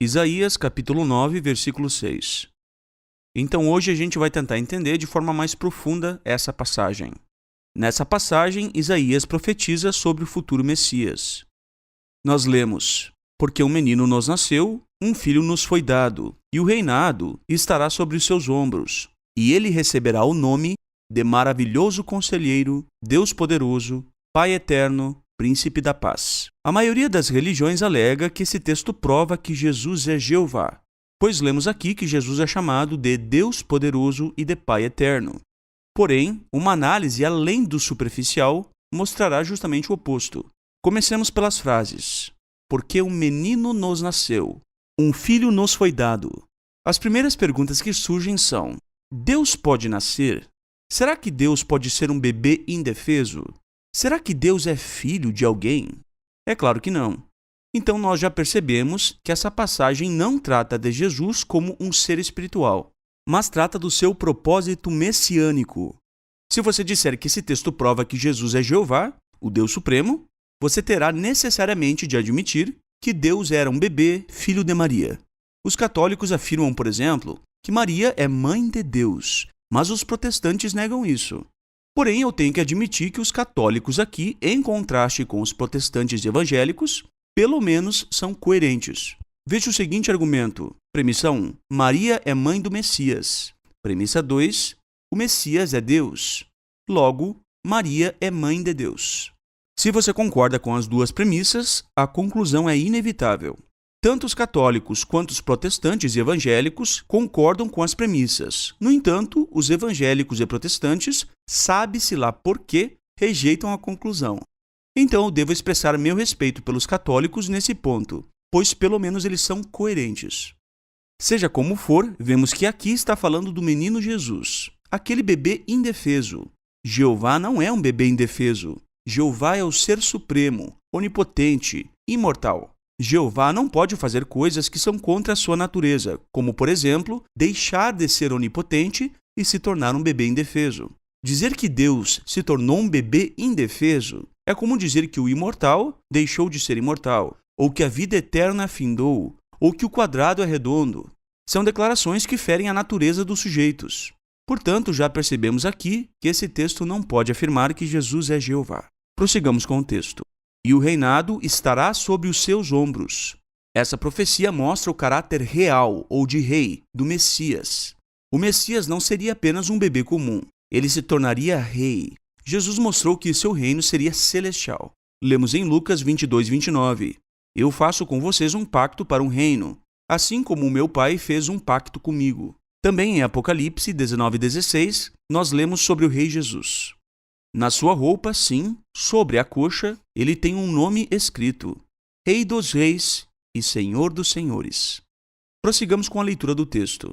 Isaías, capítulo 9, versículo 6. Então hoje a gente vai tentar entender de forma mais profunda essa passagem. Nessa passagem, Isaías profetiza sobre o futuro Messias. Nós lemos: Porque um menino nos nasceu, um filho nos foi dado, e o reinado estará sobre os seus ombros, e ele receberá o nome de Maravilhoso Conselheiro, Deus Poderoso, Pai Eterno, Príncipe da Paz. A maioria das religiões alega que esse texto prova que Jesus é Jeová, pois lemos aqui que Jesus é chamado de Deus Poderoso e de Pai Eterno. Porém, uma análise além do superficial mostrará justamente o oposto. Comecemos pelas frases: Porque um menino nos nasceu, um filho nos foi dado. As primeiras perguntas que surgem são: Deus pode nascer? Será que Deus pode ser um bebê indefeso? Será que Deus é filho de alguém? É claro que não. Então nós já percebemos que essa passagem não trata de Jesus como um ser espiritual, mas trata do seu propósito messiânico. Se você disser que esse texto prova que Jesus é Jeová, o Deus Supremo, você terá necessariamente de admitir que Deus era um bebê, filho de Maria. Os católicos afirmam, por exemplo, que Maria é mãe de Deus, mas os protestantes negam isso. Porém, eu tenho que admitir que os católicos aqui, em contraste com os protestantes evangélicos, pelo menos são coerentes. Veja o seguinte argumento. Premissa 1. Maria é mãe do Messias. Premissa 2. O Messias é Deus. Logo, Maria é mãe de Deus. Se você concorda com as duas premissas, a conclusão é inevitável. Tanto os católicos quanto os protestantes e evangélicos concordam com as premissas. No entanto, os evangélicos e protestantes, sabe-se lá por quê, rejeitam a conclusão. Então, eu devo expressar meu respeito pelos católicos nesse ponto, pois pelo menos eles são coerentes. Seja como for, vemos que aqui está falando do menino Jesus, aquele bebê indefeso. Jeová não é um bebê indefeso. Jeová é o Ser Supremo, onipotente, imortal. Jeová não pode fazer coisas que são contra a sua natureza, como, por exemplo, deixar de ser onipotente e se tornar um bebê indefeso. Dizer que Deus se tornou um bebê indefeso é como dizer que o imortal deixou de ser imortal, ou que a vida eterna findou, ou que o quadrado é redondo. São declarações que ferem a natureza dos sujeitos. Portanto, já percebemos aqui que esse texto não pode afirmar que Jesus é Jeová. Prossigamos com o texto. E o reinado estará sobre os seus ombros. Essa profecia mostra o caráter real, ou de rei, do Messias. O Messias não seria apenas um bebê comum. Ele se tornaria rei. Jesus mostrou que seu reino seria celestial. Lemos em Lucas 22, 29. Eu faço com vocês um pacto para um reino, assim como o meu Pai fez um pacto comigo. Também em Apocalipse 19, 16, nós lemos sobre o rei Jesus. Na sua roupa, sim, sobre a coxa, ele tem um nome escrito: Rei dos Reis e Senhor dos Senhores. Prossigamos com a leitura do texto.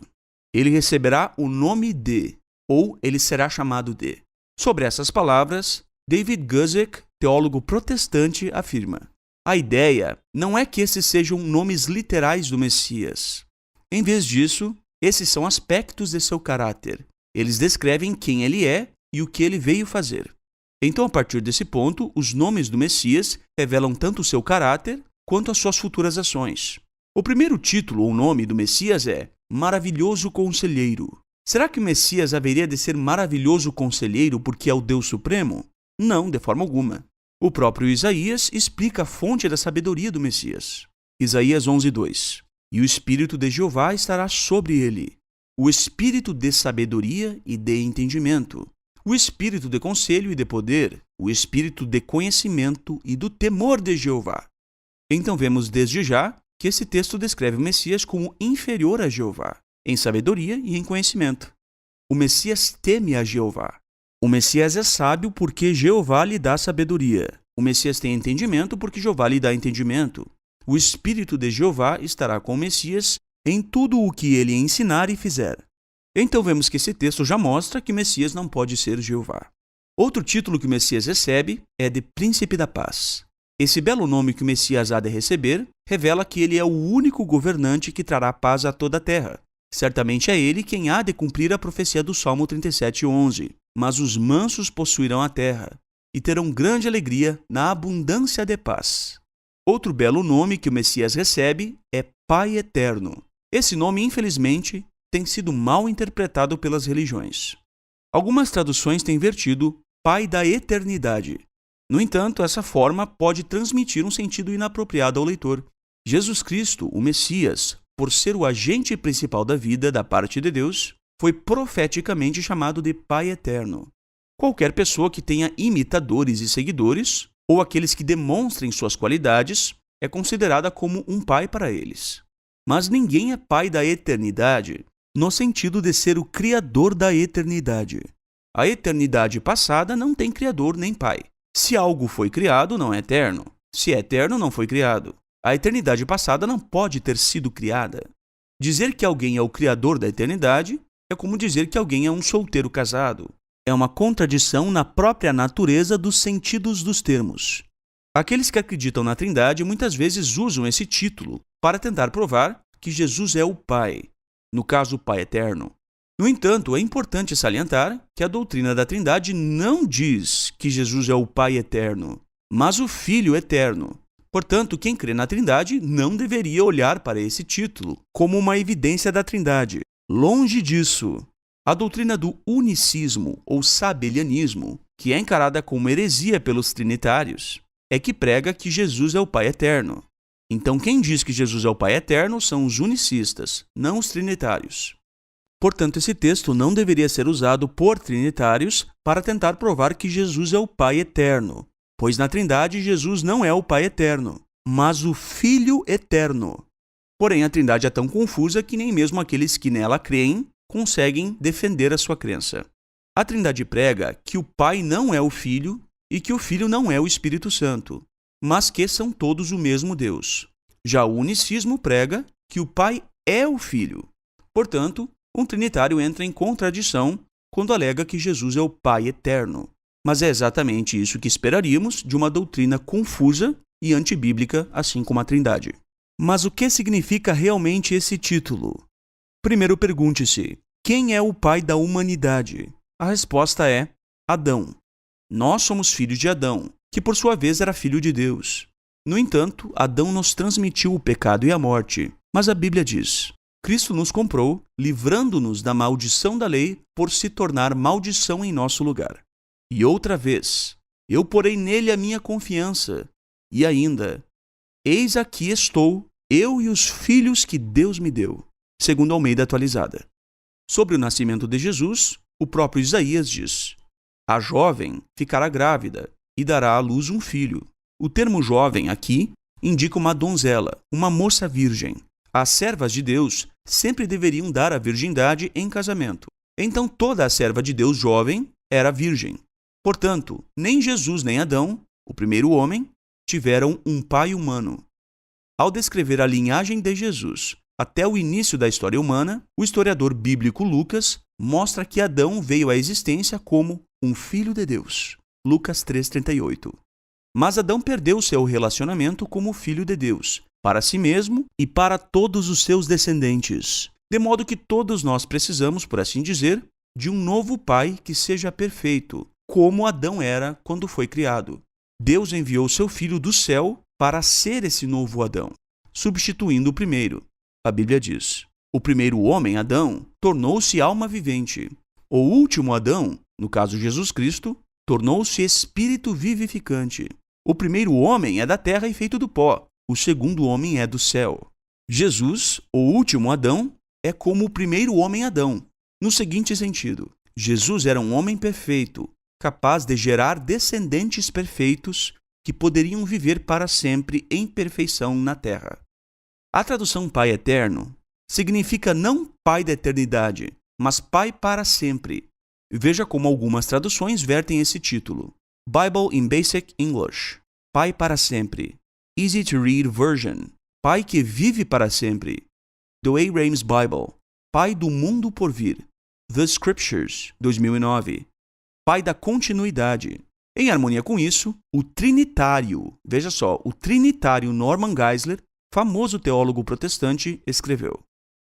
Ele receberá o nome de, ou ele será chamado de. Sobre essas palavras, David Guzik, teólogo protestante, afirma: a ideia não é que esses sejam nomes literais do Messias. Em vez disso, esses são aspectos de seu caráter. Eles descrevem quem ele é e o que ele veio fazer. Então, a partir desse ponto, os nomes do Messias revelam tanto o seu caráter quanto as suas futuras ações. O primeiro título ou nome do Messias é Maravilhoso Conselheiro. Será que o Messias haveria de ser maravilhoso conselheiro porque é o Deus Supremo? Não, de forma alguma. O próprio Isaías explica a fonte da sabedoria do Messias. Isaías 11, 2. E o Espírito de Jeová estará sobre ele, o Espírito de sabedoria e de entendimento, o Espírito de conselho e de poder, o Espírito de conhecimento e do temor de Jeová. Então vemos desde já que esse texto descreve o Messias como inferior a Jeová, em sabedoria e em conhecimento. O Messias teme a Jeová. O Messias é sábio porque Jeová lhe dá sabedoria. O Messias tem entendimento porque Jeová lhe dá entendimento. O Espírito de Jeová estará com o Messias em tudo o que ele ensinar e fizer. Então vemos que esse texto já mostra que o Messias não pode ser Jeová. Outro título que o Messias recebe é de Príncipe da Paz. Esse belo nome que o Messias há de receber revela que ele é o único governante que trará paz a toda a terra. Certamente é ele quem há de cumprir a profecia do Salmo 37, 11. Mas os mansos possuirão a terra e terão grande alegria na abundância de paz. Outro belo nome que o Messias recebe é Pai Eterno. Esse nome, infelizmente, tem sido mal interpretado pelas religiões. Algumas traduções têm vertido Pai da Eternidade. No entanto, essa forma pode transmitir um sentido inapropriado ao leitor. Jesus Cristo, o Messias, por ser o agente principal da vida da parte de Deus, foi profeticamente chamado de Pai Eterno. Qualquer pessoa que tenha imitadores e seguidores, ou aqueles que demonstrem suas qualidades, é considerada como um pai para eles. Mas ninguém é pai da eternidade, no sentido de ser o criador da eternidade. A eternidade passada não tem criador nem pai. Se algo foi criado, não é eterno. Se é eterno, não foi criado. A eternidade passada não pode ter sido criada. Dizer que alguém é o criador da eternidade é como dizer que alguém é um solteiro casado. É uma contradição na própria natureza dos sentidos dos termos. Aqueles que acreditam na Trindade muitas vezes usam esse título para tentar provar que Jesus é o Pai, no caso, o Pai Eterno. No entanto, é importante salientar que a doutrina da Trindade não diz que Jesus é o Pai Eterno, mas o Filho Eterno. Portanto, quem crê na Trindade não deveria olhar para esse título como uma evidência da Trindade. Longe disso. A doutrina do unicismo ou sabelianismo, que é encarada como heresia pelos trinitários, é que prega que Jesus é o Pai Eterno. Então, quem diz que Jesus é o Pai Eterno são os unicistas, não os trinitários. Portanto, esse texto não deveria ser usado por trinitários para tentar provar que Jesus é o Pai Eterno, pois na Trindade Jesus não é o Pai Eterno, mas o Filho Eterno. Porém, a Trindade é tão confusa que nem mesmo aqueles que nela creem conseguem defender a sua crença. A Trindade prega que o Pai não é o Filho e que o Filho não é o Espírito Santo, mas que são todos o mesmo Deus. Já o unicismo prega que o Pai é o Filho. Portanto, um trinitário entra em contradição quando alega que Jesus é o Pai Eterno. Mas é exatamente isso que esperaríamos de uma doutrina confusa e antibíblica, assim como a Trindade. Mas o que significa realmente esse título? Primeiro pergunte-se, quem é o pai da humanidade? A resposta é Adão. Nós somos filhos de Adão, que por sua vez era filho de Deus. No entanto, Adão nos transmitiu o pecado e a morte. Mas a Bíblia diz, Cristo nos comprou, livrando-nos da maldição da lei por se tornar maldição em nosso lugar. E outra vez, eu porei nele a minha confiança. E ainda, eis aqui estou, eu e os filhos que Deus me deu. Segundo Almeida Atualizada. Sobre o nascimento de Jesus, o próprio Isaías diz, a jovem ficará grávida e dará à luz um filho. O termo jovem aqui indica uma donzela, uma moça virgem. As servas de Deus sempre deveriam dar a virgindade em casamento. Então toda a serva de Deus jovem era virgem. Portanto, nem Jesus nem Adão, o primeiro homem, tiveram um pai humano. Ao descrever a linhagem de Jesus até o início da história humana, o historiador bíblico Lucas mostra que Adão veio à existência como um filho de Deus. Lucas 3,38. Mas Adão perdeu seu relacionamento como filho de Deus, para si mesmo e para todos os seus descendentes. De modo que todos nós precisamos, por assim dizer, de um novo pai que seja perfeito, como Adão era quando foi criado. Deus enviou seu filho do céu para ser esse novo Adão, substituindo o primeiro. A Bíblia diz, o primeiro homem, Adão, tornou-se alma vivente. O último Adão, no caso Jesus Cristo, tornou-se espírito vivificante. O primeiro homem é da terra e feito do pó. O segundo homem é do céu. Jesus, o último Adão, é como o primeiro homem Adão, no seguinte sentido. Jesus era um homem perfeito, capaz de gerar descendentes perfeitos que poderiam viver para sempre em perfeição na terra. A tradução Pai Eterno significa não Pai da eternidade, mas Pai para sempre. Veja como algumas traduções vertem esse título. Bible in Basic English. Pai para sempre. Easy to Read Version. Pai que vive para sempre. The A-Rames Bible. Pai do mundo por vir. The Scriptures, 2009. Pai da continuidade. Em harmonia com isso, o Trinitário, veja só, o Trinitário Norman Geisler, famoso teólogo protestante, escreveu: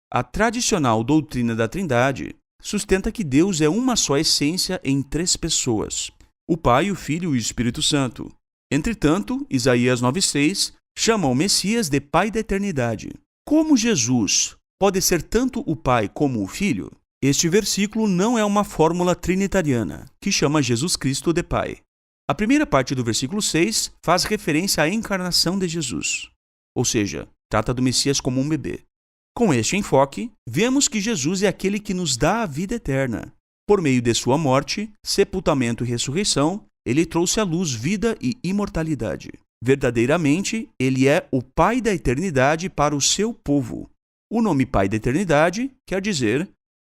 a tradicional doutrina da Trindade sustenta que Deus é uma só essência em três pessoas, o Pai, o Filho e o Espírito Santo. Entretanto, Isaías 9,6 chama o Messias de Pai da Eternidade. Como Jesus pode ser tanto o Pai como o Filho? Este versículo não é uma fórmula trinitariana, que chama Jesus Cristo de Pai. A primeira parte do versículo 6 faz referência à encarnação de Jesus, ou seja, trata do Messias como um bebê. Com este enfoque, vemos que Jesus é aquele que nos dá a vida eterna. Por meio de sua morte, sepultamento e ressurreição, ele trouxe à luz vida e imortalidade. Verdadeiramente, ele é o Pai da eternidade para o seu povo. O nome Pai da eternidade quer dizer,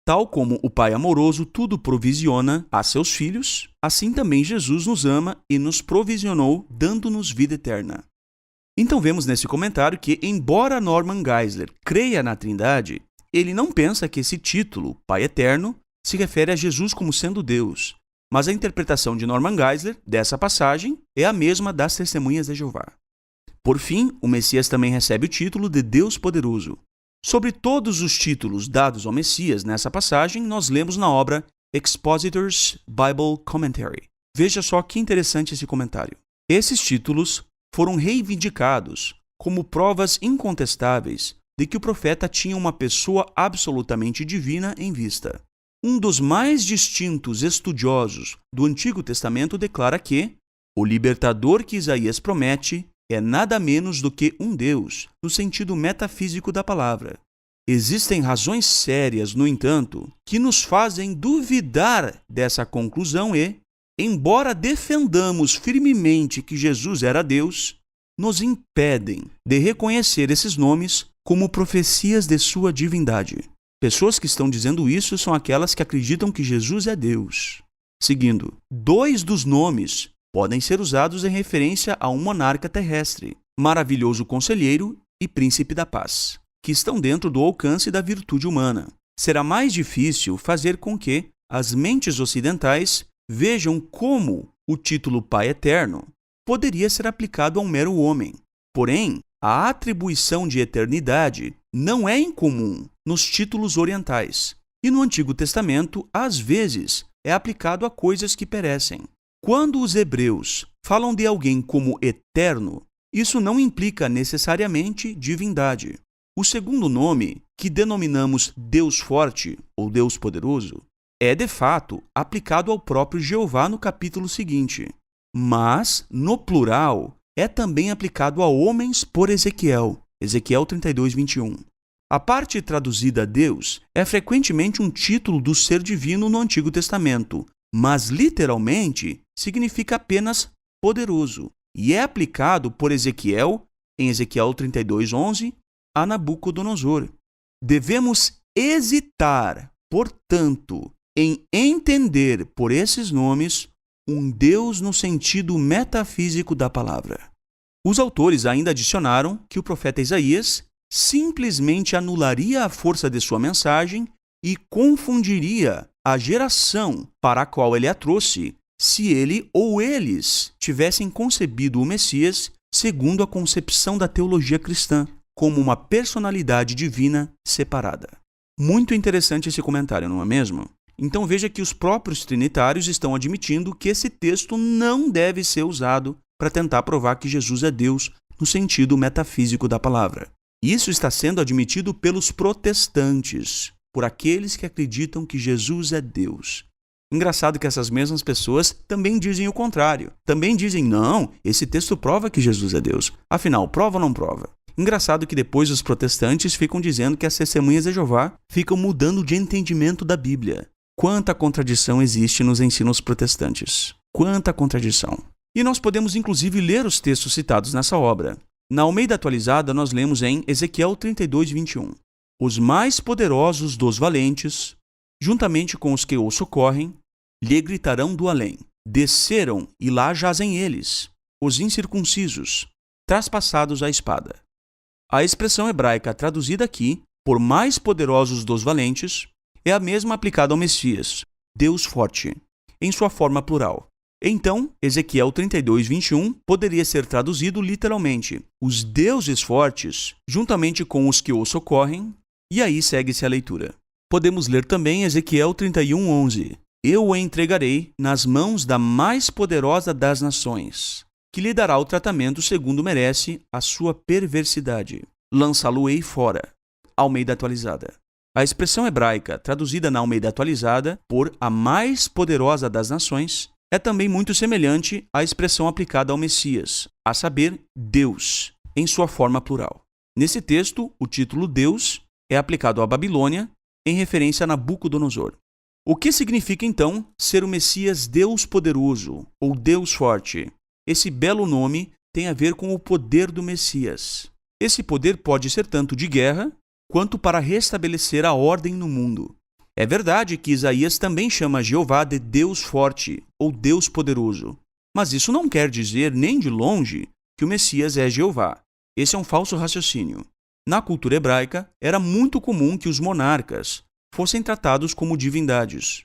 tal como o Pai amoroso tudo provisiona a seus filhos, assim também Jesus nos ama e nos provisionou, dando-nos vida eterna. Então vemos nesse comentário que, embora Norman Geisler creia na Trindade, ele não pensa que esse título, Pai Eterno, se refere a Jesus como sendo Deus, mas a interpretação de Norman Geisler dessa passagem é a mesma das Testemunhas de Jeová. Por fim, o Messias também recebe o título de Deus Poderoso. Sobre todos os títulos dados ao Messias nessa passagem, nós lemos na obra Expositor's Bible Commentary. Veja só que interessante esse comentário. Esses títulos foram reivindicados como provas incontestáveis de que o profeta tinha uma pessoa absolutamente divina em vista. Um dos mais distintos estudiosos do Antigo Testamento declara que o libertador que Isaías promete é nada menos do que um Deus, no sentido metafísico da palavra. Existem razões sérias, no entanto, que nos fazem duvidar dessa conclusão e, embora defendamos firmemente que Jesus era Deus, nos impedem de reconhecer esses nomes como profecias de sua divindade. Pessoas que estão dizendo isso são aquelas que acreditam que Jesus é Deus. Seguindo, 2 dos nomes podem ser usados em referência a um monarca terrestre, maravilhoso conselheiro e príncipe da paz, que estão dentro do alcance da virtude humana. Será mais difícil fazer com que as mentes ocidentais vejam como o título Pai Eterno poderia ser aplicado a um mero homem. Porém, a atribuição de eternidade não é incomum nos títulos orientais, e no Antigo Testamento, às vezes, é aplicado a coisas que perecem. Quando os hebreus falam de alguém como eterno, isso não implica necessariamente divindade. O segundo nome, que denominamos Deus Forte ou Deus Poderoso, é de fato aplicado ao próprio Jeová no capítulo seguinte, mas, no plural, é também aplicado a homens por Ezequiel, Ezequiel 32, 21. A parte traduzida Deus é frequentemente um título do ser divino no Antigo Testamento, mas literalmente significa apenas poderoso, e é aplicado por Ezequiel, em Ezequiel 32, 11, a Nabucodonosor. Devemos hesitar, portanto, em entender por esses nomes um Deus no sentido metafísico da palavra. Os autores ainda adicionaram que o profeta Isaías simplesmente anularia a força de sua mensagem e confundiria a geração para a qual ele a trouxe, se ele ou eles tivessem concebido o Messias segundo a concepção da teologia cristã, como uma personalidade divina separada. Muito interessante esse comentário, não é mesmo? Então veja que os próprios trinitários estão admitindo que esse texto não deve ser usado para tentar provar que Jesus é Deus no sentido metafísico da palavra. Isso está sendo admitido pelos protestantes, por aqueles que acreditam que Jesus é Deus. Engraçado que essas mesmas pessoas também dizem o contrário. Também dizem, não, esse texto prova que Jesus é Deus. Afinal, prova ou não prova? Engraçado que depois os protestantes ficam dizendo que as Testemunhas de Jeová ficam mudando de entendimento da Bíblia. Quanta contradição existe nos ensinos protestantes. Quanta contradição. E nós podemos inclusive ler os textos citados nessa obra. Na Almeida Atualizada, nós lemos em Ezequiel 32, 21. Os mais poderosos dos valentes, juntamente com os que o socorrem, lhe gritarão do além. Desceram e lá jazem eles, os incircuncisos, traspassados à espada. A expressão hebraica traduzida aqui, por mais poderosos dos valentes, é a mesma aplicada ao Messias, Deus Forte, em sua forma plural. Então, Ezequiel 32, 21 poderia ser traduzido literalmente, os deuses fortes, juntamente com os que o socorrem, e aí segue-se a leitura. Podemos ler também Ezequiel 31, 11. Eu o entregarei nas mãos da mais poderosa das nações, que lhe dará o tratamento segundo merece a sua perversidade. Lançá-lo-ei fora. Almeida atualizada. A expressão hebraica, traduzida na Almeida atualizada por a mais poderosa das nações, é também muito semelhante à expressão aplicada ao Messias, a saber, Deus, em sua forma plural. Nesse texto, o título Deus é aplicado à Babilônia, em referência a Nabucodonosor. O que significa, então, ser o Messias Deus poderoso, ou Deus forte? Esse belo nome tem a ver com o poder do Messias. Esse poder pode ser tanto de guerra, quanto para restabelecer a ordem no mundo. É verdade que Isaías também chama Jeová de Deus forte, ou Deus poderoso. Mas isso não quer dizer, nem de longe, que o Messias é Jeová. Esse é um falso raciocínio. Na cultura hebraica, era muito comum que os monarcas fossem tratados como divindades,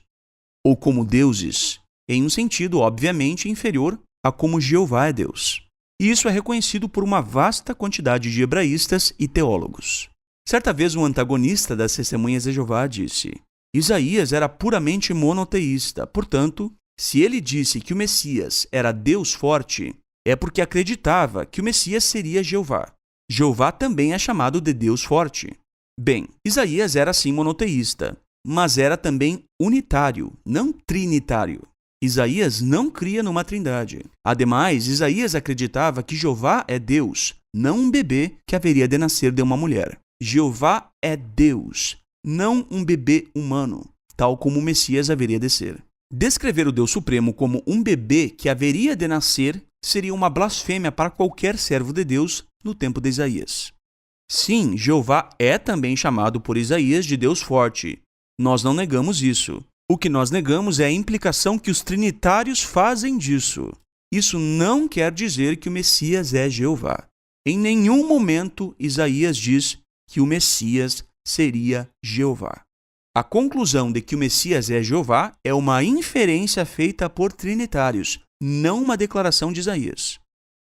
ou como deuses, em um sentido, obviamente, inferior a como Jeová é Deus. E isso é reconhecido por uma vasta quantidade de hebraístas e teólogos. Certa vez, um antagonista das Testemunhas de Jeová disse: Isaías era puramente monoteísta, portanto, se ele disse que o Messias era Deus forte, é porque acreditava que o Messias seria Jeová. Jeová também é chamado de Deus forte. Bem, Isaías era sim monoteísta, mas era também unitário, não trinitário. Isaías não cria numa trindade. Ademais, Isaías acreditava que Jeová é Deus, não um bebê que haveria de nascer de uma mulher. Jeová é Deus, não um bebê humano, tal como o Messias haveria de ser. Descrever o Deus Supremo como um bebê que haveria de nascer seria uma blasfêmia para qualquer servo de Deus no tempo de Isaías. Sim, Jeová é também chamado por Isaías de Deus forte. Nós não negamos isso. O que nós negamos é a implicação que os trinitários fazem disso. Isso não quer dizer que o Messias é Jeová. Em nenhum momento Isaías diz que o Messias seria Jeová. A conclusão de que o Messias é Jeová é uma inferência feita por trinitários, não uma declaração de Isaías.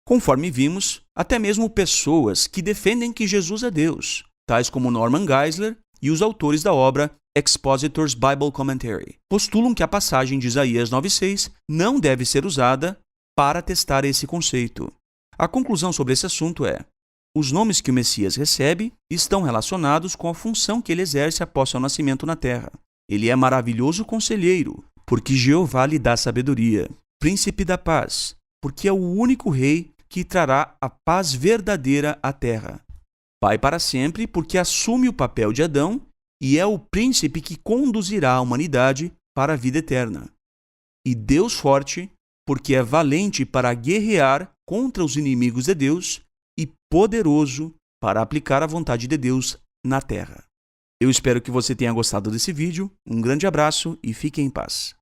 Conforme vimos, até mesmo pessoas que defendem que Jesus é Deus, tais como Norman Geisler e os autores da obra Expositor's Bible Commentary, postulam que a passagem de Isaías 9:6 não deve ser usada para testar esse conceito. A conclusão sobre esse assunto é: os nomes que o Messias recebe estão relacionados com a função que ele exerce após seu nascimento na terra. Ele é maravilhoso conselheiro, porque Jeová lhe dá sabedoria. Príncipe da paz, porque é o único rei que trará a paz verdadeira à terra. Pai para sempre, porque assume o papel de Adão e é o príncipe que conduzirá a humanidade para a vida eterna. E Deus forte, porque é valente para guerrear contra os inimigos de Deus e poderoso para aplicar a vontade de Deus na terra. Eu espero que você tenha gostado desse vídeo. Um grande abraço e fique em paz.